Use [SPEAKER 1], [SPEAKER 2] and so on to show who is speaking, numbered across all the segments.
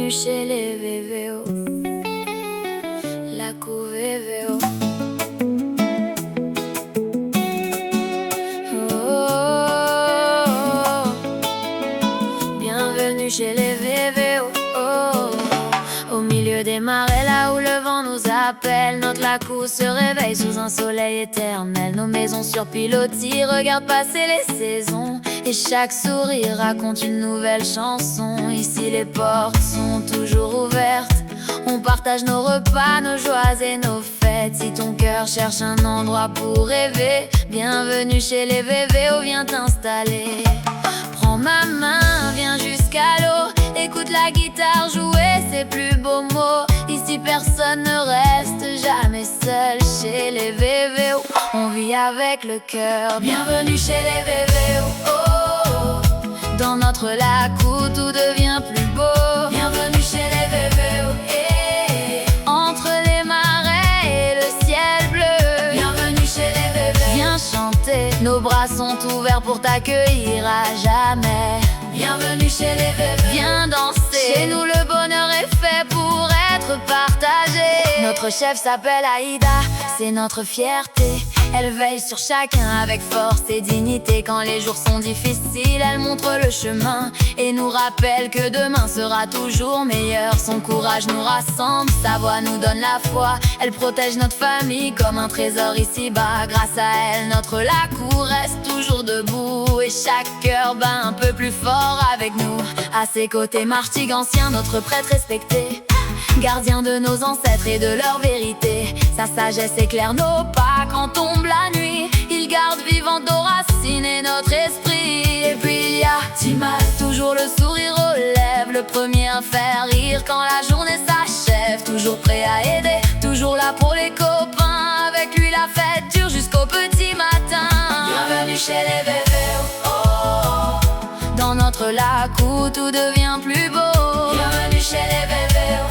[SPEAKER 1] Bienvenue chez les VVO, la cou VVO. Oh, bienvenue chez les VVO. Au milieu des marais, là où le vent nous appelle, notre Lacou se réveille sous un soleil éternel. Nos maisons sur pilotis regardent passer les saisons, et chaque sourire raconte une nouvelle chanson. Ici les portes sont toujours ouvertes, on partage nos repas, nos joies et nos fêtes. Si ton cœur cherche un endroit pour rêver, bienvenue chez les VVO, viens t'installer. Prends ma main, viens jusqu'à l'eau, écoute la guitare jouer ses plus beaux mots. Ici personne ne reste jamais seul chez les VVO, on vit avec le cœur. Bienvenue chez les VVO. Dans notre Lacou tout devient plus beau. Bienvenue chez les VVO. Entre les marais et le ciel bleu. Bienvenue chez les VVO. Viens chanter, nos bras sont ouverts pour t'accueillir à jamais. Bienvenue chez les VVO. Viens danser, chez nous le bonheur est fait pour être partagé. Notre chef s'appelle Aïda, c'est notre fierté. Elle veille sur chacun avec force et dignité. Quand les jours sont difficiles, elle montre le chemin et nous rappelle que demain sera toujours meilleur. Son courage nous rassemble, sa voix nous donne la foi. Elle protège notre famille comme un trésor ici-bas. Grâce à elle, notre Lacou reste toujours debout, et chaque cœur bat un peu plus fort avec nous. À ses côtés, Martig ancien, notre prêtre respecté, gardien de nos ancêtres et de leur vérité. Sa sagesse éclaire nos pas quand tombe la nuit. Il garde vivant nos racines et notre esprit. Et puis il y a Timal, toujours le sourire aux lèvres, le premier à faire rire quand la journée s'achève. Toujours prêt à aider, toujours là pour les copains. Avec lui la fête dure jusqu'au petit matin. Bienvenue chez les VVO. Dans notre Lacou tout devient plus beau. Bienvenue chez les VVO.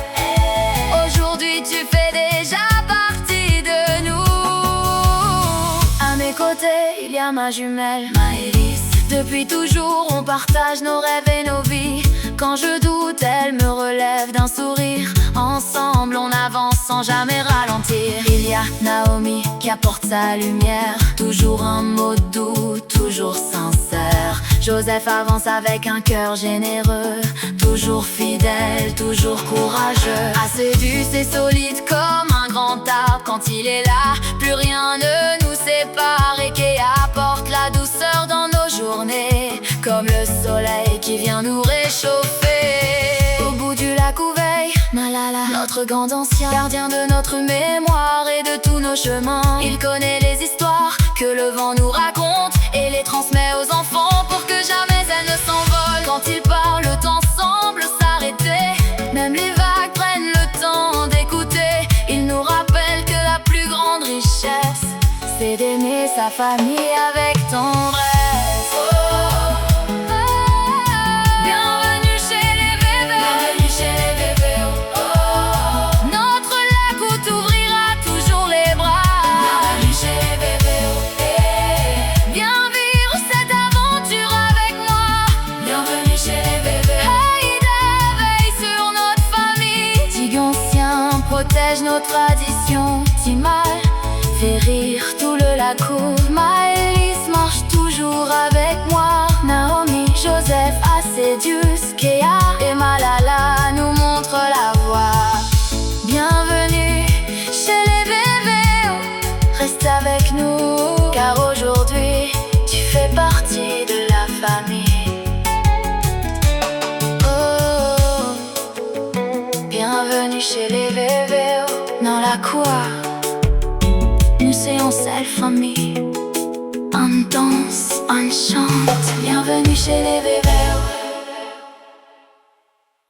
[SPEAKER 1] Aujourd'hui tu fais déjà partie de nous. À mes côtés il y a ma jumelle Maëlys. Depuis toujours on partage nos rêves et nos vies. Quand je doute elle me relève d'un sourire. Ensemble on avance sans jamais ralentir. Il y a Naomi qui apporte sa lumière, toujours un mot doux, toujours sincère. Joseph avance avec un cœur généreux, toujours fidèle, toujours courageux. Assez douce et solide comme un grand arbre. Quand il est là, plus rien ne nous sépare. Et qui apporte la douceur dans nos journées, comme le soleil qui vient nous réchauffer. Au bout du Lacou veille Malala, notre grand ancien, gardien de notre mémoire et de tous nos chemins. Il connaît les histoires que le vent nous raconte et les transmet aux enfants pour que jamais elles ne s'envolent. Quand il parle, le temps semble s'arrêter, même les vagues prennent le temps d'écouter. Il nous rappelle que la plus grande richesse, c'est d'aimer sa famille avec tendresse. Protège nos traditions, Timal fait rire tout le Lacou. Maëlys marche toujours avec moi. Naomi, Joseph, Acedius, Kea et Malala nous montrent la voie. Bienvenue chez les VVO, reste avec nous, car aujourd'hui tu fais partie de la famille. Bienvenue chez les VVO, dans la quoi nous c'est en seule famille. On danse, on chante. Bienvenue chez les VVO.